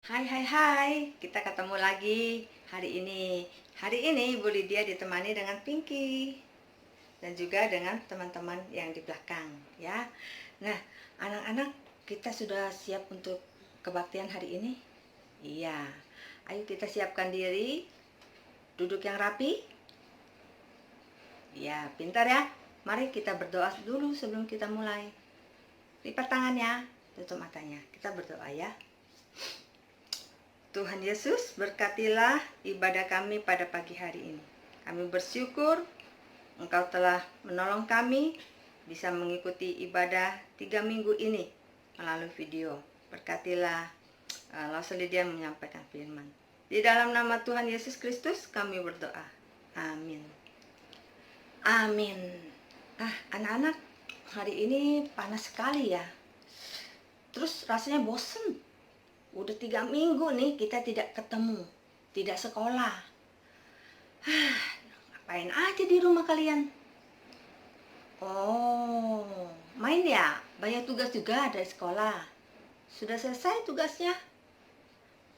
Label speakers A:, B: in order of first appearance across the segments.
A: Hai hai hai, kita ketemu lagi hari ini. Hari ini Ibu Lydia ditemani dengan Pinky dan juga dengan teman-teman yang di belakang ya. Nah, anak-anak, kita sudah siap untuk kebaktian hari ini? Iya. Ayo kita siapkan diri, duduk yang rapi. Ya, pintar ya. Mari kita berdoa dulu sebelum kita mulai. Lipat tangannya, tutup matanya. Kita berdoa ya. Tuhan Yesus, berkatilah ibadah kami pada pagi hari ini. Kami bersyukur Engkau telah menolong kami bisa mengikuti ibadah 3 minggu ini melalui video. Berkatilah Lause Lydia menyampaikan firman. Di dalam nama Tuhan Yesus Kristus kami berdoa. Amin. Amin. Anak-anak, hari ini panas sekali ya. Terus rasanya bosen. Udah 3 minggu nih kita tidak ketemu, tidak sekolah. Ngapain aja di rumah kalian? Oh, main ya? Banyak tugas juga dari sekolah. Sudah selesai tugasnya?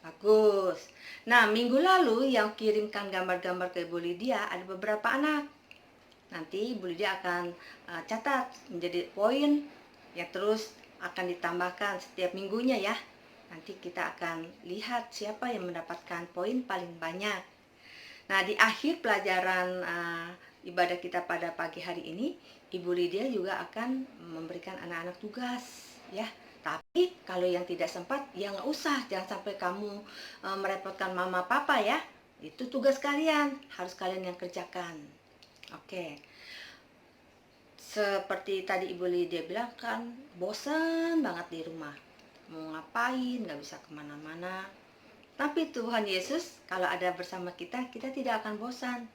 A: Bagus. Nah, minggu lalu yang kirimkan gambar-gambar ke Ibu Lydia ada beberapa anak. Nanti Ibu Lydia akan catat menjadi poin yang terus akan ditambahkan setiap minggunya ya. Nanti kita akan lihat siapa yang mendapatkan poin paling banyak. Nah, di akhir pelajaran ibadah kita pada pagi hari ini, Ibu Lydia juga akan memberikan anak-anak tugas ya. Tapi kalau yang tidak sempat, ya nggak usah. Jangan sampai kamu merepotkan mama papa ya. Itu tugas kalian, harus kalian yang kerjakan. Oke. Seperti tadi Ibu Lydia bilang kan, bosan banget di rumah. Mau ngapain, nggak bisa kemana-mana. Tapi Tuhan Yesus kalau ada bersama kita, kita tidak akan bosan.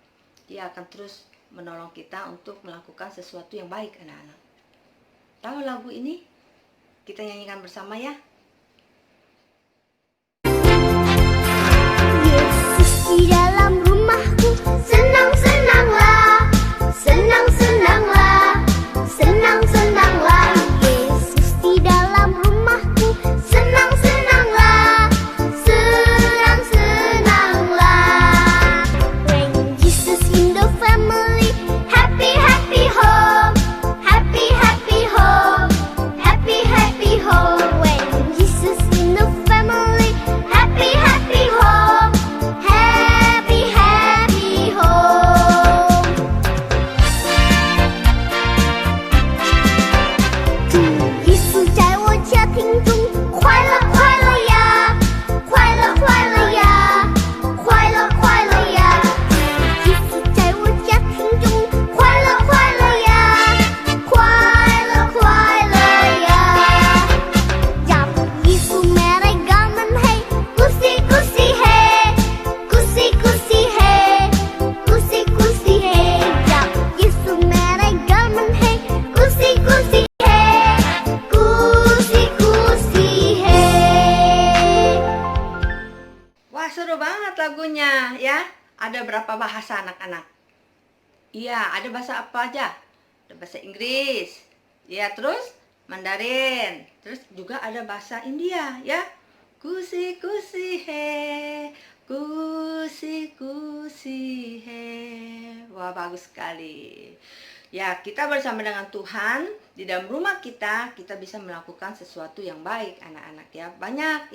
A: Dia akan terus menolong kita untuk melakukan sesuatu yang baik, anak-anak. Tahu lagu ini? Kita nyanyikan bersama ya.
B: Yesus di dalam rumahku, senang-senanglah, senang-senanglah, senang-senanglah. Yesus di dalam rumahku, senang-senanglah, senang-senanglah. When Jesus in the family, happy happy home, happy happy home, happy happy home. When Jesus in the family, happy happy home, happy happy home. 主耶稣在我家庭中，快乐快乐呀，快乐快乐呀，快乐快乐呀。主耶稣在我家庭中，快乐快乐呀，快乐快乐呀。让耶稣 merry gaman hey, kusi kusi hey, kusi kusi hey, kusi kusi hey. 让耶稣 merry gaman hey, kusi kusi hey, kusi kusi hey.
A: Wah, seru banget lagunya ya. Ada berapa bahasa anak-anak? Iya, ada bahasa apa aja? Ada bahasa Inggris. Ya, terus Mandarin. Terus juga ada bahasa India ya. Kusi kusi he, kusi kusi he. Wah, bagus sekali. Ya, kita bersama dengan Tuhan di dalam rumah kita bisa melakukan sesuatu yang baik, anak-anak ya. Banyak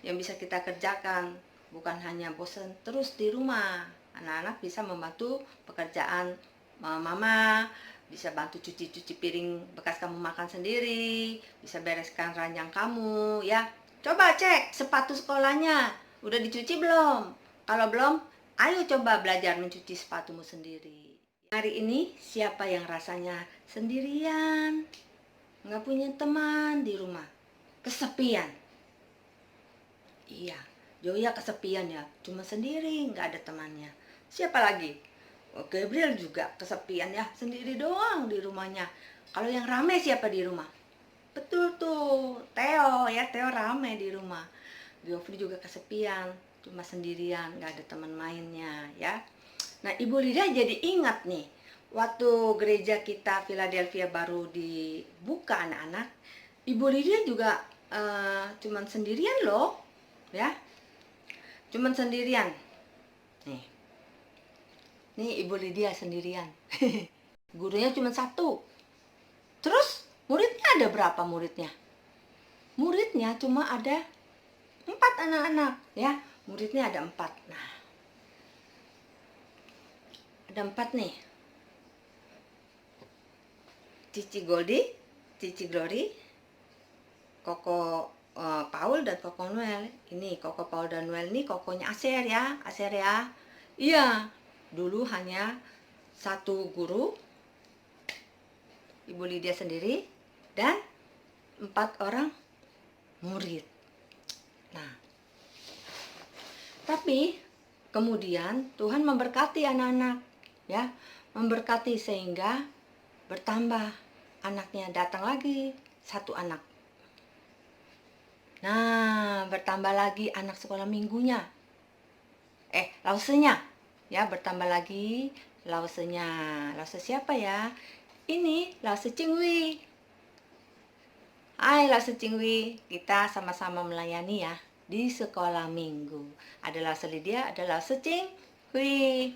A: yang bisa kita kerjakan, bukan hanya bosan terus di rumah. Anak-anak bisa membantu pekerjaan mama, bisa bantu cuci-cuci piring bekas kamu makan sendiri, bisa bereskan ranjang kamu ya. Coba cek sepatu sekolahnya, udah dicuci belum? Kalau belum, ayo coba belajar mencuci sepatumu sendiri. Hari ini siapa yang rasanya sendirian, nggak punya teman di rumah, kesepian? Iya, Joya kesepian ya, cuma sendiri, nggak ada temannya. Siapa lagi? Oh, Gabriel juga kesepian ya, sendiri doang di rumahnya. Kalau yang rame siapa di rumah? Betul tuh, Theo ya, Theo rame di rumah. Geoffrey juga kesepian, cuma sendirian, nggak ada teman mainnya ya. Nah, Ibu Lydia jadi ingat nih, waktu gereja kita Philadelphia baru dibuka anak-anak, Ibu Lydia juga cuman sendirian loh. ya. Cuman sendirian. Nih Ibu Lydia sendirian. Gurunya cuma satu. Terus muridnya ada berapa muridnya? Muridnya cuma ada 4 anak-anak, ya. Muridnya ada 4. Nah, ada 4 nih. Cici Goldie, Cici Glory, Koko Paul dan Koko Noel. Ini Koko Paul dan Noel ini kokonya Aser ya, Aser ya. Iya, dulu hanya satu guru, Ibu Lydia sendiri, dan 4 orang murid. Nah, tapi kemudian Tuhan memberkati anak-anak, ya, memberkati sehingga bertambah anaknya, datang lagi 1 anak. Nah, bertambah lagi anak sekolah minggunya. Lausenya, ya, bertambah lagi lausenya. Lause siapa ya? Ini lause Cingwi. Hai lause Cingwi, kita sama-sama melayani ya di sekolah minggu. Ada lause Lydia, ada lause Cingwi.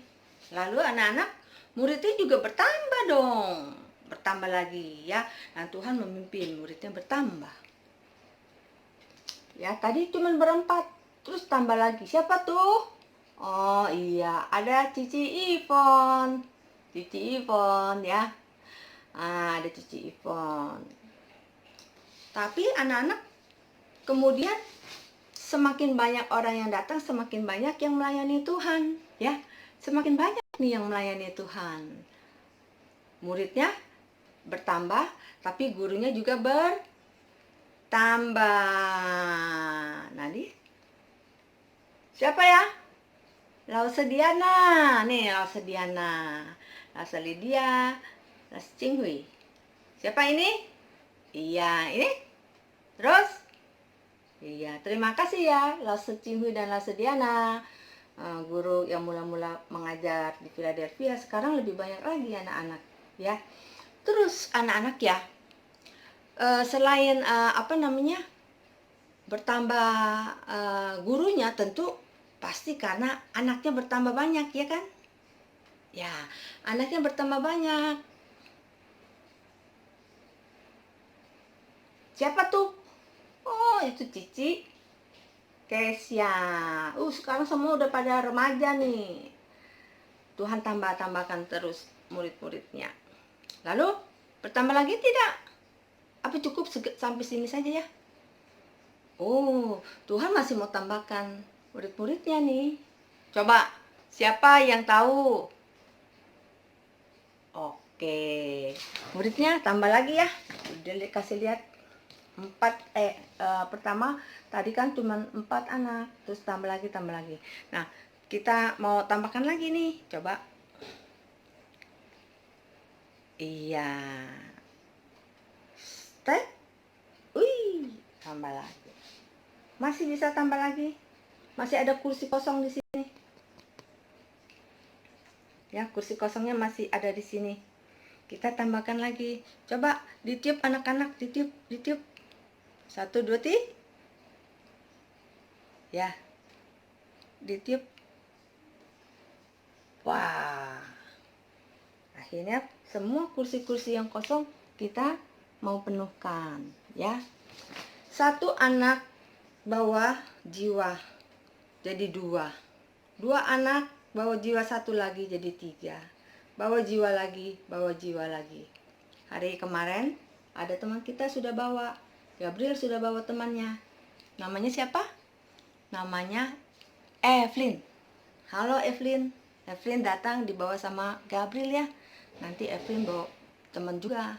A: Lalu anak-anak muridnya juga bertambah dong. Bertambah lagi ya. Nah, Tuhan memimpin muridnya bertambah. Ya, tadi cuma berempat, terus tambah lagi. Siapa tuh? Oh iya, ada Cici Ivon. Cici Ivon ya. Ada Cici Ivon. Tapi anak-anak kemudian semakin banyak orang yang datang, semakin banyak yang melayani Tuhan, ya. Semakin banyak nih yang melayani Tuhan. Muridnya bertambah, tapi gurunya juga bertambah. Nanti siapa ya? Lause Diana. Nih Lause Diana, Lause Lydia, Lause Cinghui. Siapa ini? Iya, ini. Terus? Iya, terima kasih ya Lause Cinghui dan Lause Diana. Guru yang mula-mula mengajar di Philadelphia, sekarang lebih banyak lagi anak-anak, ya. Terus anak-anak ya, selain bertambah gurunya, tentu pasti karena anaknya bertambah banyak, ya kan? Ya, anaknya bertambah banyak. Siapa tuh? Oh, itu Cici, Kesia. Sekarang semua udah pada remaja nih. Tuhan tambahkan terus murid-muridnya. Lalu bertambah lagi tidak? Apa cukup sampai sini saja ya? Oh, Tuhan masih mau tambahkan murid-muridnya nih. Coba, siapa yang tahu? Oke, muridnya tambah lagi ya. Udah kasih lihat 4. Pertama tadi kan cuma 4 anak, terus tambah lagi. Nah, kita mau tambahkan lagi nih. Coba. Iya. Step. Tambah lagi. Masih bisa tambah lagi. Masih ada kursi kosong di sini. Ya, kursi kosongnya masih ada di sini. Kita tambahkan lagi. Coba ditiup anak-anak, ditiup. 1, 2, 3. Ya. Ditiup. Wah. Akhirnya semua kursi-kursi yang kosong kita mau penuhkan, ya. 1 anak bawa jiwa jadi 2. 2 anak bawa jiwa 1 lagi jadi 3. Bawa jiwa lagi. Hari kemarin ada teman kita sudah bawa. Gabriel sudah bawa temannya. Namanya siapa? Namanya Evelyn. Halo Evelyn. Evelyn datang dibawa sama Gabriel ya. Nanti Evelyn bawa teman juga.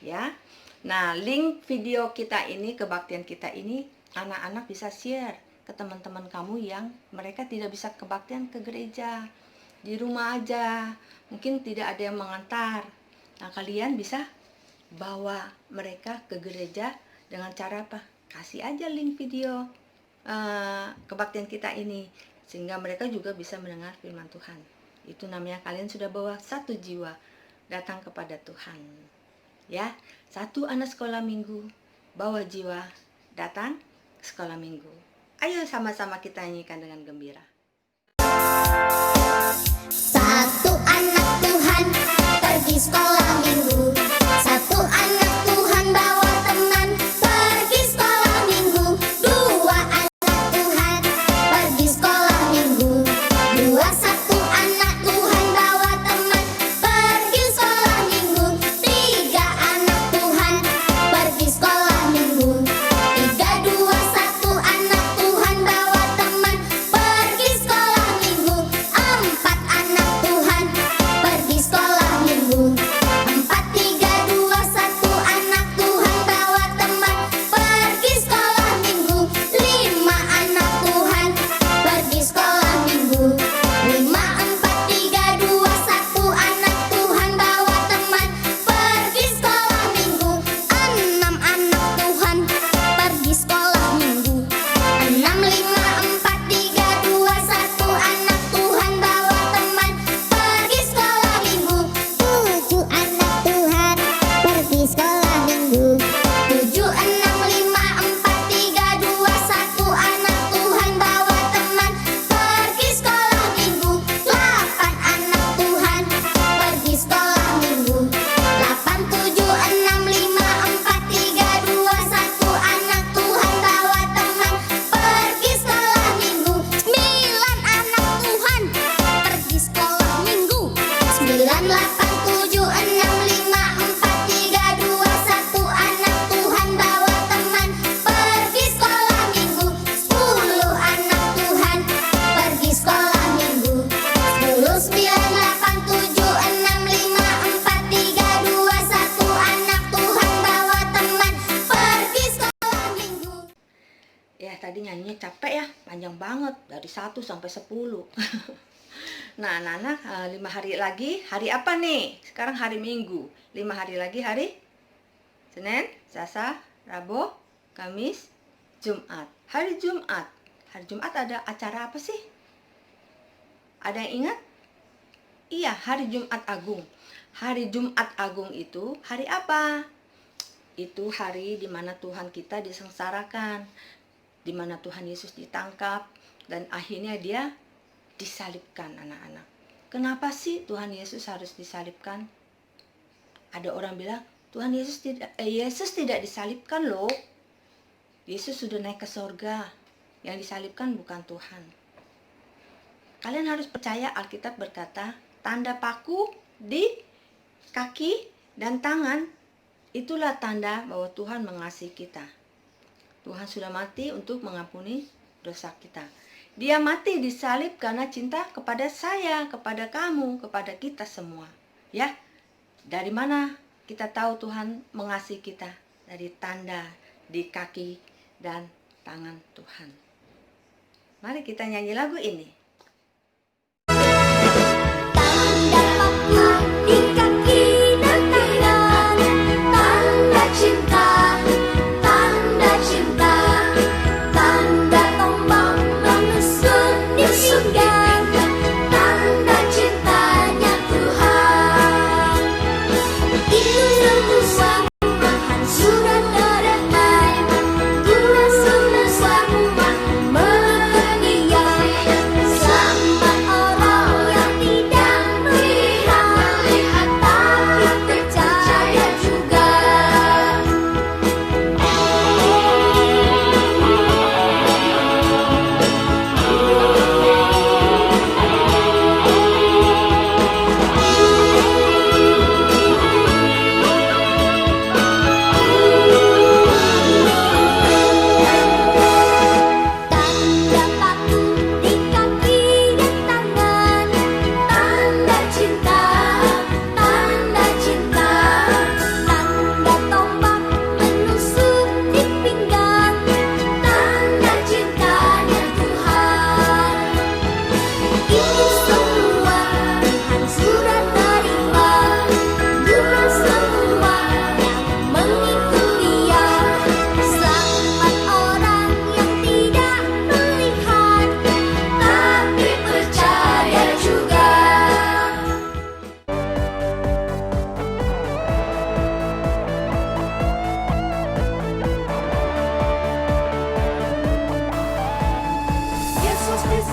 A: Ya. Nah, link video kita ini, kebaktian kita ini, anak-anak bisa share ke teman-teman kamu yang mereka tidak bisa kebaktian ke gereja. Di rumah aja. Mungkin tidak ada yang mengantar. Nah, kalian bisa bawa mereka ke gereja dengan cara apa? Kasih aja link video kebaktian kita ini, sehingga mereka juga bisa mendengar firman Tuhan. Itu namanya kalian sudah bawa 1 jiwa datang kepada Tuhan. Ya, 1 anak sekolah minggu bawa jiwa datang sekolah minggu. Ayo sama-sama kita nyanyikan dengan gembira.
B: Satu anak Tuhan pergi sekolah minggu. Satu anak Tuhan bawa teman pergi sekolah minggu. Dua anak Tuhan pergi sekolah minggu. Satu anak Tuhan bawa teman pergi sekolah minggu. Tiga anak Tuhan pergi sekolah minggu. Satu anak Tuhan bawa teman pergi sekolah minggu. Empat anak Tuhan pergi sekolah minggu. Empat, tiga, dua, satu anak Tuhan bawa teman pergi sekolah minggu. Lima anak Tuhan pergi sekolah minggu. Lima, empat, tiga, dua, satu anak Tuhan bawa teman pergi sekolah minggu. Enam anak Tuhan pergi sekolah minggu. Enam, lima, empat, tiga, dua, satu anak Tuhan bawa teman pergi sekolah minggu. Tujuh anak Tuhan pergi sekolah minggu. Tujuh, enam, lima, empat, tiga, dua, satu anak Tuhan bawa teman pergi sekolah minggu. Delapan anak Tuhan pergi sekolah minggu. Delapan, tujuh, enam, lima, empat, tiga, dua, satu anak Tuhan bawa teman pergi sekolah minggu. Sembilan anak Tuhan pergi sekolah minggu. Sembilan, delapan, tujuh, enam, lima, empat, tiga, dua, satu anak Tuhan bawa teman pergi sekolah minggu. Sepuluh anak Tuhan pergi sekolah minggu. Sepuluh, sembilan, delapan, tujuh, enam, lima, empat, tiga, dua, satu anak Tuhan bawa teman pergi sekolah minggu.
A: Ya, tadi nyanyinya capek ya, panjang banget dari 1 sampai 10. Nah, anak-anak, 5 hari lagi, hari apa nih? Sekarang hari Minggu. 5 hari lagi hari Senin, Selasa, Rabu, Kamis, Jumat. Hari Jumat. Hari Jumat ada acara apa sih? Ada yang ingat? Iya, hari Jumat Agung. Hari Jumat Agung itu hari apa? Itu hari di mana Tuhan kita disengsarakan, di mana Tuhan Yesus ditangkap, dan akhirnya dia disalibkan, anak-anak. Kenapa sih Tuhan Yesus harus disalibkan? Ada orang bilang, Yesus tidak disalibkan loh. Yesus sudah naik ke sorga. Yang disalibkan bukan Tuhan. Kalian harus percaya Alkitab berkata, tanda paku di kaki dan tangan, itulah tanda bahwa Tuhan mengasihi kita. Tuhan sudah mati untuk mengampuni dosa kita. Dia mati disalib karena cinta kepada saya, kepada kamu, kepada kita semua. Ya, dari mana kita tahu Tuhan mengasihi kita? Dari tanda di kaki dan tangan Tuhan. Mari kita nyanyi lagu ini.
B: Tanda paku di kaki dan tangan, tanda cinta, tanda cinta, tanda tombak menusuk di surga, tanda cintanya Tuhan. Itu semua Tuhan sudah terdamai, sudah semua mengenai.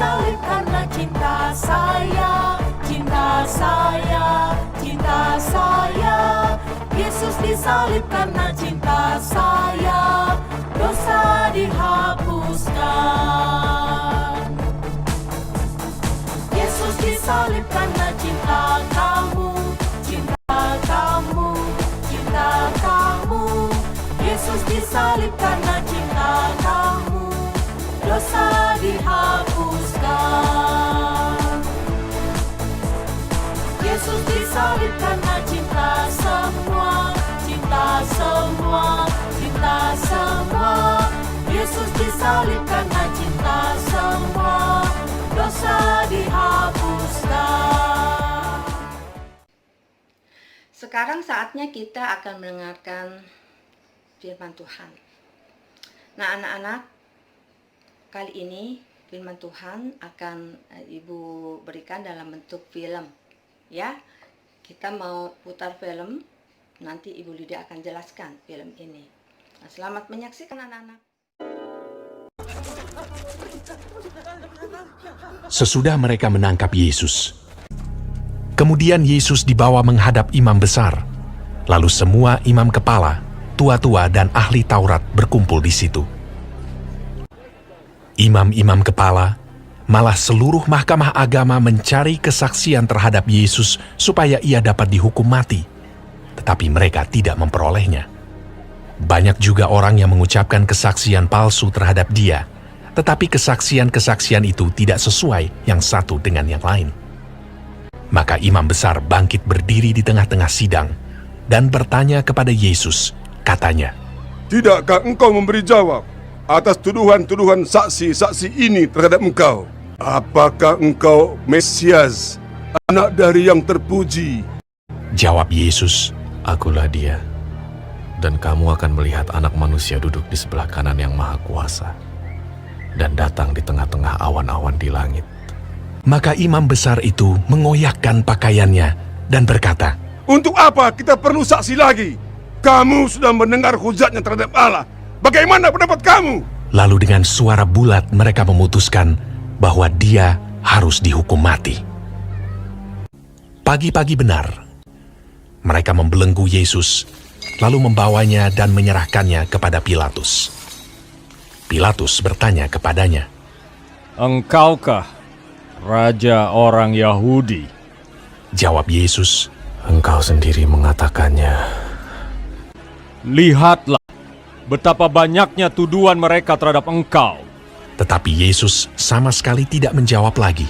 C: disalib karena cinta saya, cinta saya, cinta saya. Yesus disalib karena cinta saya, dosa dihapuskan. Yesus disalib karena cinta kamu, cinta kamu, cinta kamu. Yesus disalib karena cinta kamu, dosa dihapuskan. Yesus disalib karena cinta semua, cinta semua, cinta semua. Yesus disalib karena cinta semua, dosa dihapuskan.
A: Sekarang saatnya kita akan mendengarkan firman Tuhan. Nah, anak-anak, kali ini firman Tuhan akan Ibu berikan dalam bentuk film. Ya, kita mau putar film, nanti Ibu Lydia akan jelaskan film ini. Nah, selamat menyaksikan anak-anak.
D: Sesudah mereka menangkap Yesus, kemudian Yesus dibawa menghadap imam besar. Lalu semua imam kepala, tua-tua dan ahli Taurat berkumpul di situ. Imam-imam kepala, malah seluruh mahkamah agama mencari kesaksian terhadap Yesus supaya ia dapat dihukum mati. Tetapi mereka tidak memperolehnya. Banyak juga orang yang mengucapkan kesaksian palsu terhadap dia, tetapi kesaksian-kesaksian itu tidak sesuai yang satu dengan yang lain. Maka imam besar bangkit berdiri di tengah-tengah sidang dan bertanya kepada Yesus, katanya,
E: "Tidakkah engkau memberi jawab atas tuduhan-tuduhan saksi-saksi ini terhadap engkau? Apakah engkau Mesias, anak dari yang terpuji?"
D: Jawab Yesus,
F: Akulah dia, dan kamu akan melihat anak manusia duduk di sebelah kanan yang maha kuasa, dan datang di tengah-tengah awan-awan di langit.
D: Maka imam besar itu mengoyakkan pakaiannya dan berkata,
E: "Untuk apa kita perlu saksi lagi? Kamu sudah mendengar hujatnya terhadap Allah. Bagaimana pendapat kamu?"
D: Lalu dengan suara bulat mereka memutuskan bahwa dia harus dihukum mati. Pagi-pagi benar, mereka membelenggu Yesus, lalu membawanya dan menyerahkannya kepada Pilatus. Pilatus bertanya kepadanya,
G: "Engkaukah Raja orang Yahudi?"
D: Jawab Yesus,
F: Engkau sendiri mengatakannya.
G: "Lihatlah betapa banyaknya tuduhan mereka terhadap engkau."
D: Tetapi Yesus sama sekali tidak menjawab lagi,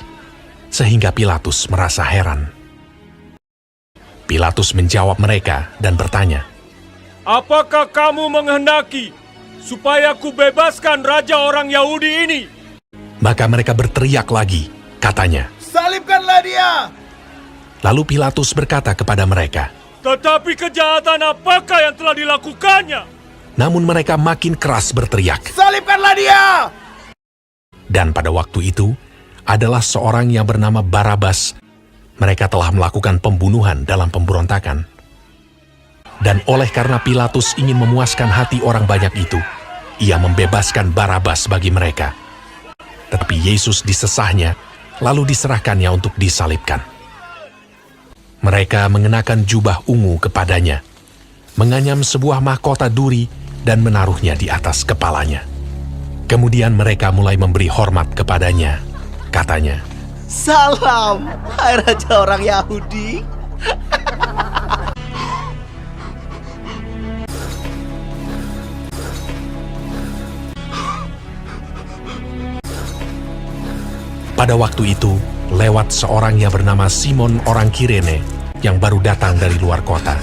D: sehingga Pilatus merasa heran. Pilatus menjawab mereka dan bertanya,
G: "Apakah kamu menghendaki supaya ku bebaskan Raja orang Yahudi ini?"
D: Maka mereka berteriak lagi, katanya,
E: "Salibkanlah dia!"
D: Lalu Pilatus berkata kepada mereka,
G: "Tetapi kejahatan apakah yang telah dilakukannya?"
D: namun mereka makin keras berteriak.
E: "Salibkanlah dia!"
D: Dan pada waktu itu, adalah seorang yang bernama Barabas. Mereka telah melakukan pembunuhan dalam pemberontakan. Dan oleh karena Pilatus ingin memuaskan hati orang banyak itu, ia membebaskan Barabas bagi mereka. Tetapi Yesus disesahnya, lalu diserahkannya untuk disalibkan. Mereka mengenakan jubah ungu kepadanya, menganyam sebuah mahkota duri dan menaruhnya di atas kepalanya. Kemudian mereka mulai memberi hormat kepadanya. Katanya,
H: "Salam, hai Raja orang Yahudi."
D: pada waktu itu, lewat seorang yang bernama Simon orang Kirene yang baru datang dari luar kota.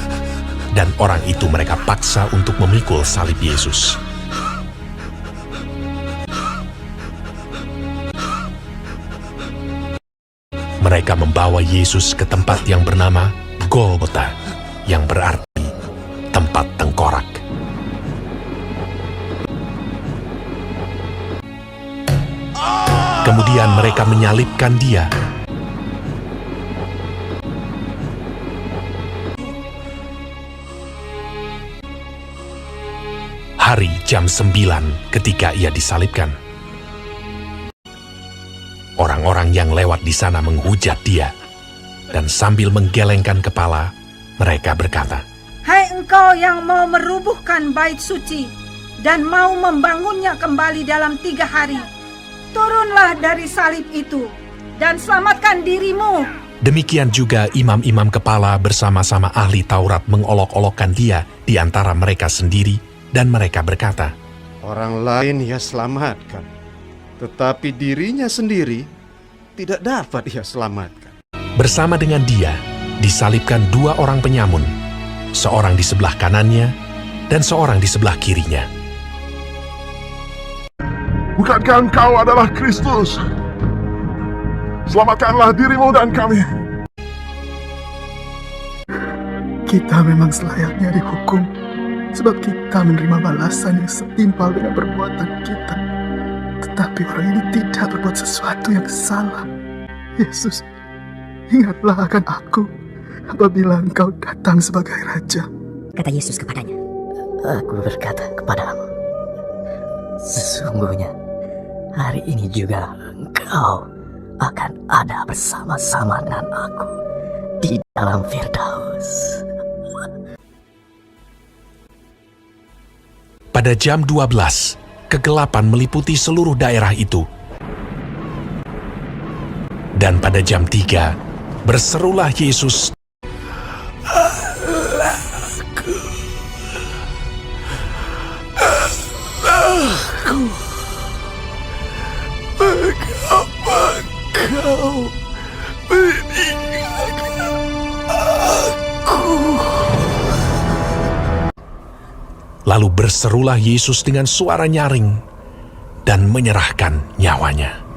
D: Dan orang itu mereka paksa untuk memikul salib Yesus. Mereka membawa Yesus ke tempat yang bernama Golgota, yang berarti tempat tengkorak. Kemudian mereka menyalibkan dia. Hari jam 9 ketika ia disalibkan. Orang-orang yang lewat di sana menghujat dia, dan sambil menggelengkan kepala, mereka berkata,
I: Hai engkau yang mau merubuhkan bait suci dan mau membangunnya kembali dalam 3 hari, turunlah dari salib itu dan selamatkan dirimu.
D: Demikian juga imam-imam kepala bersama-sama ahli Taurat mengolok-olokkan dia di antara mereka sendiri, dan mereka berkata,
J: Orang lain ia selamatkan, tetapi dirinya sendiri tidak dapat ia selamatkan.
D: bersama dengan dia disalibkan 2 orang penyamun, seorang di sebelah kanannya dan seorang di sebelah kirinya.
E: Bukankah engkau adalah Kristus? Selamatkanlah dirimu dan kami.
K: Kita memang selayaknya dihukum, sebab kita menerima balasan yang setimpal dengan perbuatan kita. Tetapi orang ini tidak berbuat sesuatu yang salah. Yesus, ingatlah akan aku apabila engkau datang sebagai Raja.
L: Kata Yesus kepadanya, Aku berkata kepadamu, sesungguhnya hari ini juga engkau akan ada bersama-sama dengan aku di dalam Firdaus.
D: Pada jam 12, kegelapan meliputi seluruh daerah itu. Dan pada jam 3, berserulah Yesus,
K: Mengapa kau meninggalkan aku?
D: Lalu berserulah Yesus dengan suara nyaring dan menyerahkan nyawanya.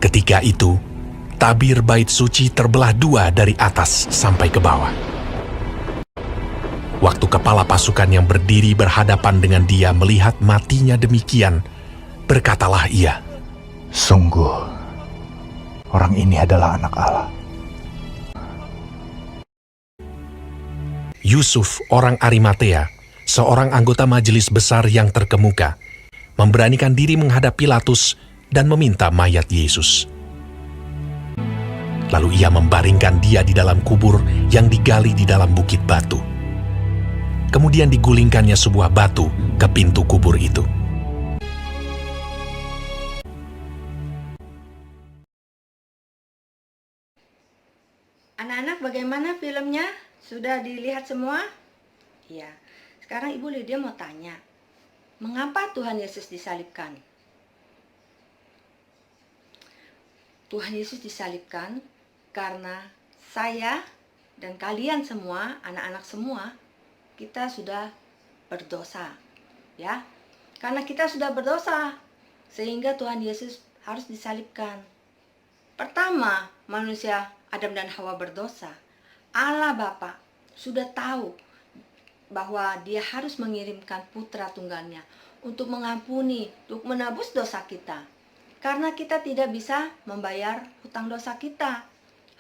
D: Ketika itu, tabir bait suci terbelah 2 dari atas sampai ke bawah. Waktu kepala pasukan yang berdiri berhadapan dengan dia melihat matinya demikian, berkatalah ia,
K: Sungguh, orang ini adalah anak Allah.
D: Yusuf, orang Arimatea, seorang anggota majelis besar yang terkemuka, memberanikan diri menghadap Pilatus dan meminta mayat Yesus. Lalu ia membaringkan dia di dalam kubur yang digali di dalam bukit batu. Kemudian digulingkannya sebuah batu ke pintu kubur itu.
A: Anak-anak, bagaimana filmnya? Sudah dilihat semua? Iya. Sekarang Ibu Lydia mau tanya, mengapa Tuhan Yesus disalibkan? Tuhan Yesus disalibkan karena saya dan kalian semua, anak-anak semua, kita sudah berdosa, ya. Karena kita sudah berdosa, sehingga Tuhan Yesus harus disalibkan. Pertama, manusia Adam dan Hawa berdosa. Allah Bapa sudah tahu bahwa Dia harus mengirimkan putra tunggalnya untuk mengampuni, untuk menebus dosa kita. Karena kita tidak bisa membayar hutang dosa kita.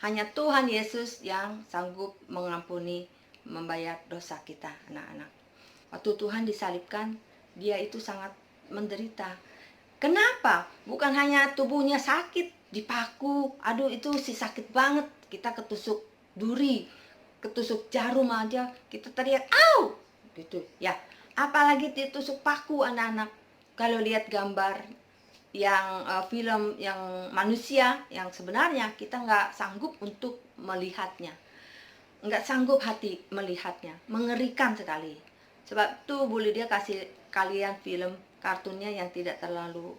A: Hanya Tuhan Yesus yang sanggup mengampuni, membayar dosa kita, anak-anak. Waktu Tuhan disalibkan, Dia itu sangat menderita. Kenapa? Bukan hanya tubuhnya sakit, dipaku, aduh itu sih sakit banget. Kita ketusuk duri, ketusuk jarum aja, kita teriak, au! Gitu, ya. Apalagi ditusuk paku, anak-anak. Kalau lihat gambar yang film yang manusia, yang sebenarnya kita nggak sanggup untuk melihatnya. Nggak sanggup hati melihatnya, mengerikan sekali. Sebab tuh boleh dia kasih kalian film kartunnya yang tidak terlalu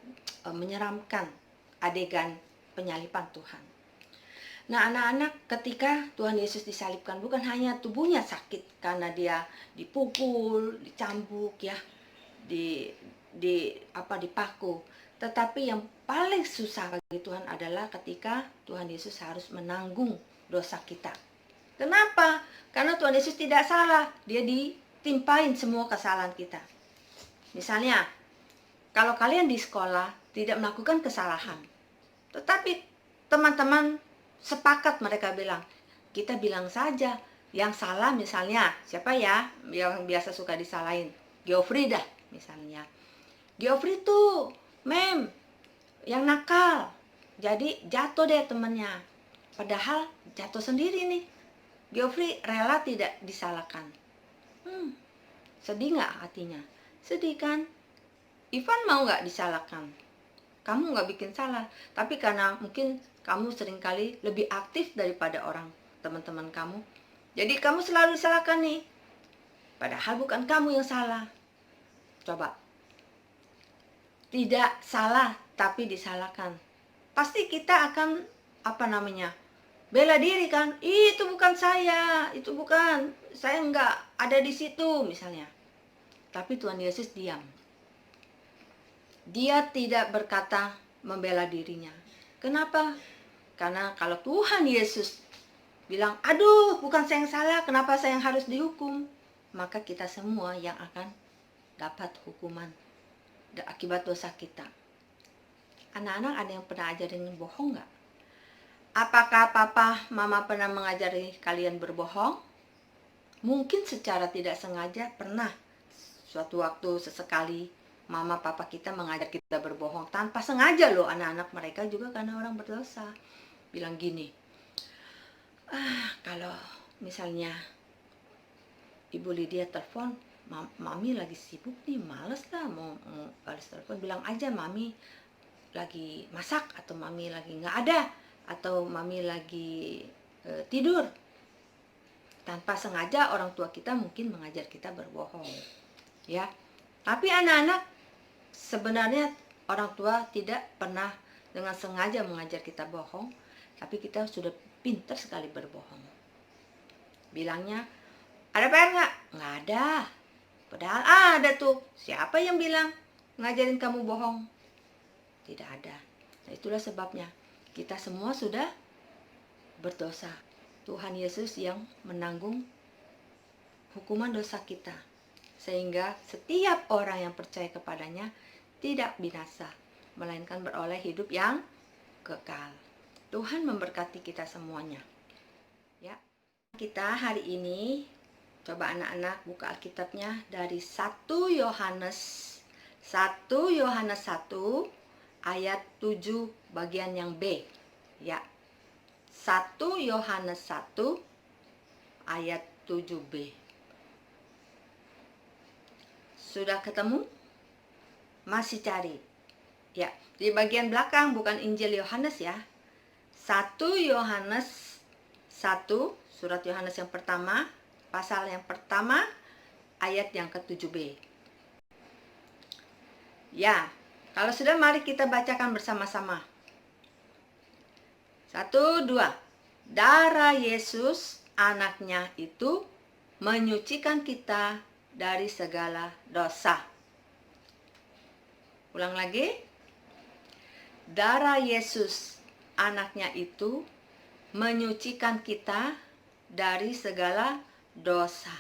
A: menyeramkan adegan penyaliban Tuhan. Nah, anak-anak, ketika Tuhan Yesus disalibkan, bukan hanya tubuhnya sakit karena dia dipukul, dicambuk, ya, dipaku, tetapi yang paling susah bagi Tuhan adalah ketika Tuhan Yesus harus menanggung dosa kita. Kenapa? Karena Tuhan Yesus tidak salah, Dia ditimpain semua kesalahan kita. Misalnya, kalau kalian di sekolah tidak melakukan kesalahan, tetapi teman-teman sepakat, mereka bilang, kita bilang saja yang salah. Misalnya siapa ya yang biasa suka disalahin? Geoffrey dah misalnya. Geoffrey tuh yang nakal, jadi jatuh deh temennya, padahal jatuh sendiri nih. Geoffrey rela tidak disalahkan. Sedih nggak hatinya? Sedih kan? Ivan mau nggak disalahkan? Kamu nggak bikin salah, tapi karena mungkin kamu seringkali lebih aktif daripada orang teman-teman kamu, jadi kamu selalu disalahkan nih. Padahal bukan kamu yang salah. Coba, tidak salah tapi disalahkan, pasti kita akan bela diri kan? Itu bukan saya, itu bukan saya, nggak ada di situ misalnya. Tapi Tuhan Yesus diam. Dia tidak berkata membela dirinya. Kenapa? Karena kalau Tuhan Yesus bilang, aduh bukan saya yang salah, kenapa saya yang harus dihukum? Maka kita semua yang akan dapat hukuman akibat dosa kita. Anak-anak, ada yang pernah ajarin bohong nggak? Apakah papa, mama pernah mengajari kalian berbohong? Mungkin secara tidak sengaja pernah. Suatu waktu sesekali mama papa kita mengajar kita berbohong tanpa sengaja loh. Anak-anak mereka juga karena orang berdosa. Bilang gini, kalau misalnya Ibu Lydia telepon, Mami lagi sibuk nih, males lah mau balas telepon, bilang aja Mami lagi masak, atau Mami lagi nggak ada, atau Mami lagi tidur. Tanpa sengaja orang tua kita mungkin mengajar kita berbohong, ya. Tapi anak-anak, sebenarnya orang tua tidak pernah dengan sengaja mengajar kita bohong, tapi kita sudah pintar sekali berbohong. Bilangnya, ada PR nggak? Nggak ada. Padahal ada tuh. Siapa yang bilang ngajarin kamu bohong? Tidak ada. Nah, itulah sebabnya kita semua sudah berdosa. Tuhan Yesus yang menanggung hukuman dosa kita, sehingga setiap orang yang percaya kepadanya tidak binasa, melainkan beroleh hidup yang kekal. Tuhan memberkati kita semuanya. Ya. Kita hari ini, coba anak-anak buka Alkitabnya dari 1 Yohanes 1 ayat 7 bagian yang B. Ya. 1 Yohanes 1 ayat 7b. Sudah ketemu? Masih cari? Ya, di bagian belakang, bukan Injil Yohanes ya. 1 Yohanes 1, surat Yohanes yang pertama, pasal yang pertama, ayat yang ke-7b. Ya, kalau sudah, mari kita bacakan bersama-sama. 1, 2. Darah Yesus anaknya itu menyucikan kita dari segala dosa. Ulang lagi. Darah Yesus anaknya itu menyucikan kita dari segala dosa.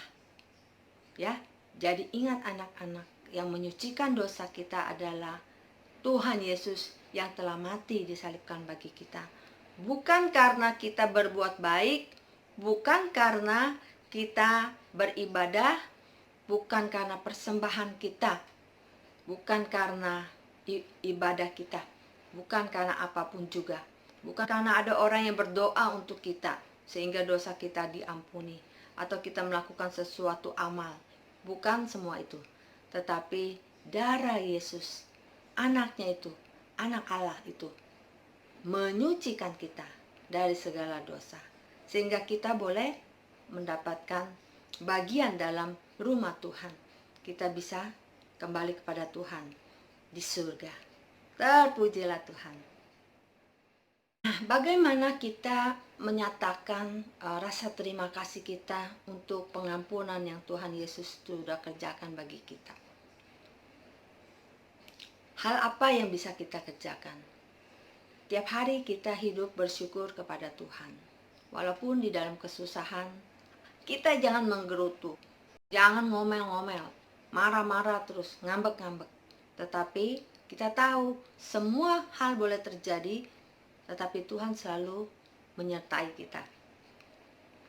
A: Ya, jadi ingat anak-anak, yang menyucikan dosa kita adalah Tuhan Yesus yang telah mati disalibkan bagi kita. Bukan karena kita berbuat baik, bukan karena kita beribadah, bukan karena persembahan kita, bukan karena ibadah kita, bukan karena apapun juga, bukan karena ada orang yang berdoa untuk kita sehingga dosa kita diampuni, atau kita melakukan sesuatu amal. Bukan semua itu, tetapi darah Yesus, anaknya itu, anak Allah itu, menyucikan kita dari segala dosa, sehingga kita boleh mendapatkan bagian dalam rumah Tuhan. Kita bisa kembali kepada Tuhan di surga. Terpujilah Tuhan. Nah, bagaimana kita menyatakan rasa terima kasih kita untuk pengampunan yang Tuhan Yesus sudah kerjakan bagi kita? Hal apa yang bisa kita kerjakan? Tiap hari kita hidup bersyukur kepada Tuhan. Walaupun di dalam kesusahan, kita jangan menggerutu, jangan ngomel-ngomel, marah-marah terus, ngambek-ngambek. Tetapi kita tahu semua hal boleh terjadi, tetapi Tuhan selalu menyertai kita.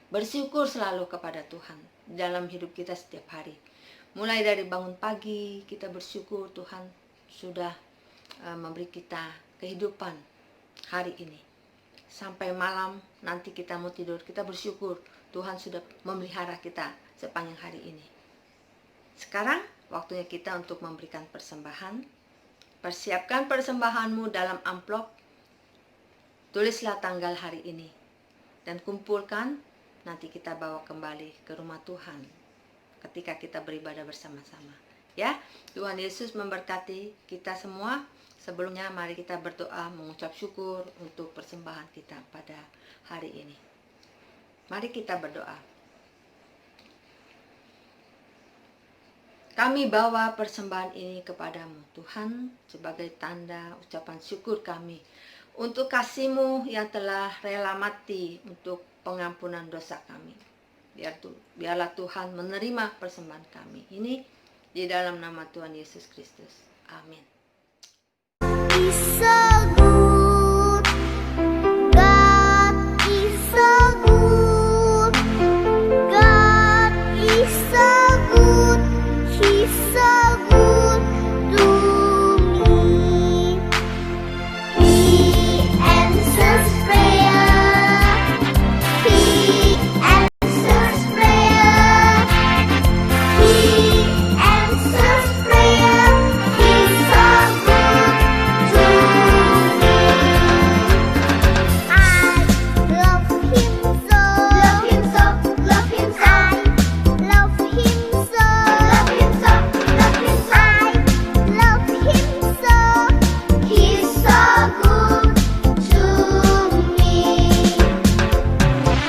A: Bersyukur selalu kepada Tuhan dalam hidup kita setiap hari. Mulai dari bangun pagi, kita bersyukur Tuhan sudah memberi kita kehidupan hari ini. Sampai malam nanti kita mau tidur, kita bersyukur Tuhan sudah memelihara kita sepanjang hari ini. Sekarang waktunya kita untuk memberikan persembahan. Persiapkan persembahanmu dalam amplop. Tulislah tanggal hari ini dan kumpulkan, nanti kita bawa kembali ke rumah Tuhan ketika kita beribadah bersama-sama. Ya, Tuhan Yesus memberkati kita semua. Sebelumnya mari kita berdoa mengucap syukur untuk persembahan kita pada hari ini. Mari kita berdoa. Kami bawa persembahan ini kepadamu Tuhan sebagai tanda ucapan syukur kami untuk kasih-Mu yang telah rela mati untuk pengampunan dosa kami. Biarlah Tuhan menerima persembahan kami ini di dalam nama Tuhan Yesus Kristus. Amin.
B: He's so good. God is so good. God is so good. He's so good to me. He answers prayer. He answers prayer. He answers prayer. He's so good to me. I love him so. Love him so. Love him so. I love him so. Love him so. Love him so. I love him so. He's so good to me.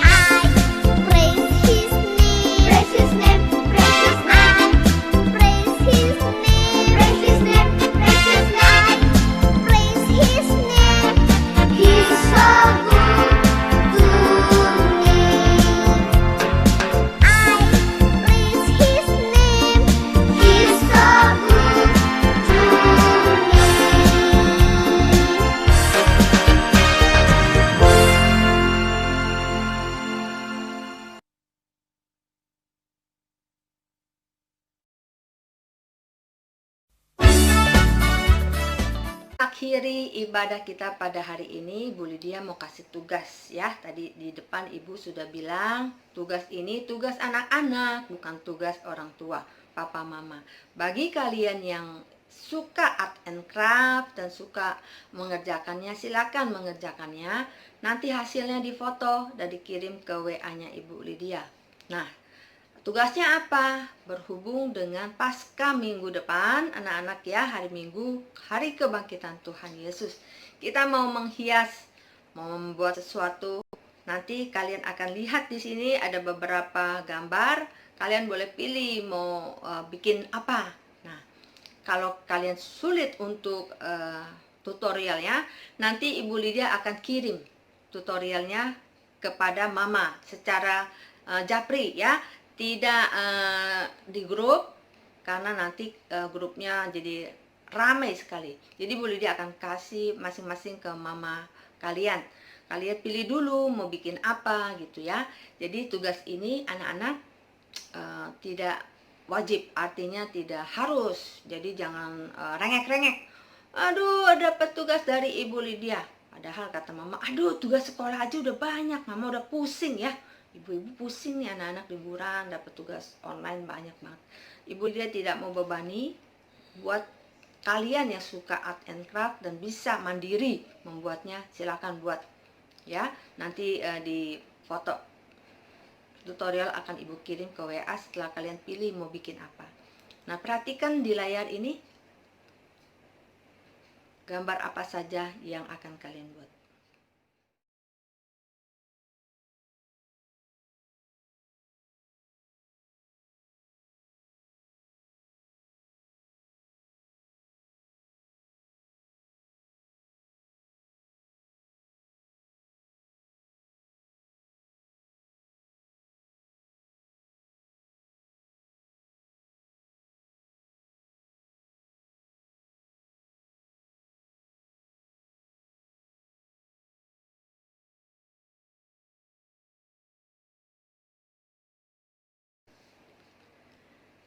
B: I praise his name. Praise his name. Praise his name. Praise his name. Praise his name. Praise his name. Praise his name. He's so good to me. I praise his name. He's so good to
A: Akhiri ibadah kita pada hari ini, Bu Lydia mau kasih tugas ya. Tadi di depan Ibu sudah bilang, tugas ini tugas anak-anak, bukan tugas orang tua, papa mama. Bagi kalian yang suka art and craft dan suka mengerjakannya, silakan mengerjakannya. Nanti hasilnya difoto dan dikirim ke WA-nya Ibu Lydia. Nah, tugasnya apa? Berhubung dengan Paskah minggu depan, anak-anak ya, hari Minggu, hari kebangkitan Tuhan Yesus. Kita mau menghias, mau membuat sesuatu. Nanti kalian akan lihat di sini ada beberapa gambar. Kalian boleh pilih mau bikin apa. Nah, kalau kalian sulit untuk tutorialnya, nanti Ibu Lydia akan kirim tutorialnya kepada Mama secara japri ya. Tidak di grup, karena nanti grupnya jadi ramai sekali. Jadi Bu Lydia akan kasih masing-masing ke mama kalian. Kalian pilih dulu mau bikin apa gitu ya. Jadi tugas ini anak-anak tidak wajib, artinya tidak harus. Jadi jangan rengek-rengek. Aduh, dapat tugas dari Ibu Lydia. Padahal kata mama, aduh tugas sekolah aja udah banyak, mama udah pusing ya. Ibu-ibu pusing nih, anak-anak liburan dapat tugas online banyak banget. Ibu Lydia tidak mau bebani. Buat kalian yang suka art and craft dan bisa mandiri membuatnya, silakan buat ya. Nanti di foto tutorial akan Ibu kirim ke WA setelah kalian pilih mau bikin apa. Nah, perhatikan di layar ini gambar apa saja yang akan kalian buat.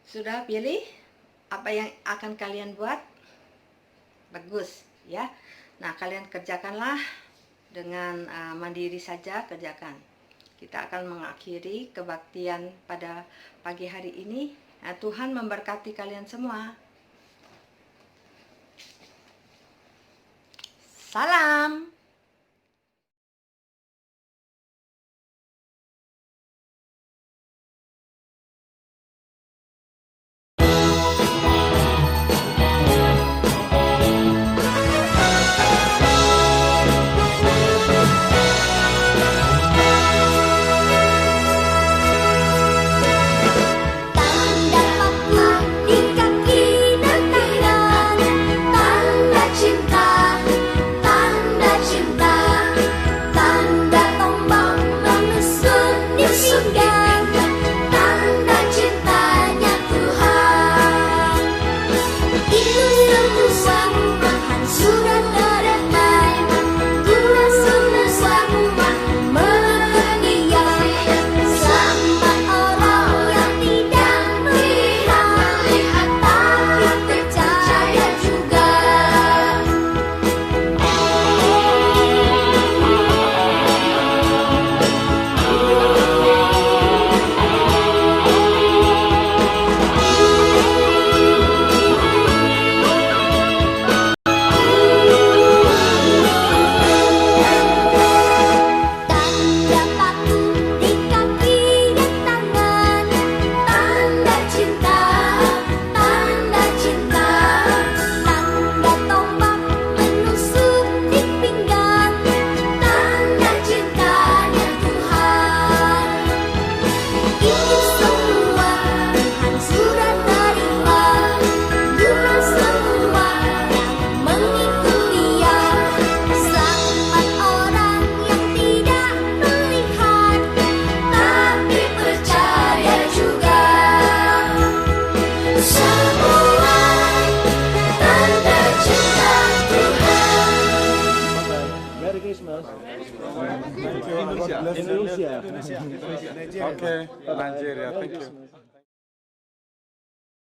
A: Sudah pilih apa yang akan kalian buat? Bagus, ya. Nah, kalian kerjakanlah dengan mandiri saja, kerjakan. Kita akan mengakhiri kebaktian pada pagi hari ini. Nah, Tuhan memberkati kalian semua. Salam.
B: Tanda paku di kaki dan tangan, tanda cinta, tanda cinta, tanda tombak menusuk di pinggang, tanda cintanya Tuhan. Itu semua sudah terdapat, guna semua menurut Dia. Selamat orang yang tidak melihat tapi percaya juga. Tanda paku di kaki dan tangan, tanda cinta, tanda cinta, tanda tombak menusuk di pinggang, tanda cintanya Tuhan. Itu semua Tuhan sudah terima, guna semua yang mengikut Dia. Selamat orang yang tidak melihat tapi percaya juga. Semua tanda cinta Tuhan.
H: Merry Christmas. Indonesia.
E: Oke, Nigeria, thank you.